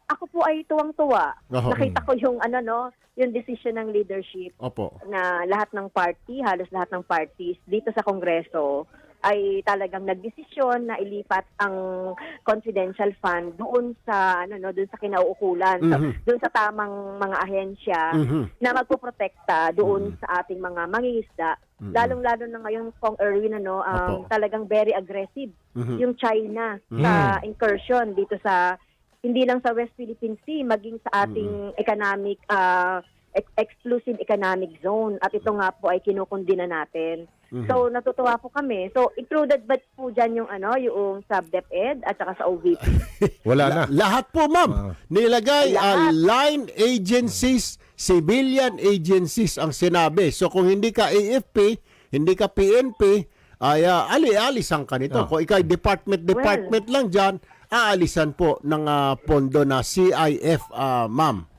ako po ay tuwang-tuwa. Oho. Nakita ko yung yung decision ng leadership Opo. na lahat ng party, halos lahat ng parties dito sa Kongreso ay talagang nagdesisyon na ilipat ang confidential fund doon sa doon sa kinauukulan, doon sa tamang mga ahensya na magpoprotekta doon sa ating mga mangingisda. Lalong-lalo na ngayon, Kong Erwin, talagang very aggressive yung China sa incursion dito sa hindi lang sa West Philippine Sea, maging sa ating economic exclusive economic zone, at ito nga po ay kinukundina natin. So natutuwa po kami. So included ba po diyan yung yung sa DepEd at saka sa OVP? Wala na. Lahat po, ma'am. Nilagay Lahat. line agencies, civilian agencies ang sinabi. So kung hindi ka AFP, hindi ka PNP, ay ali-alisan ka nito. Kung ikaw department lang dyan, aalisan po ng pondo na CIF, ma'am.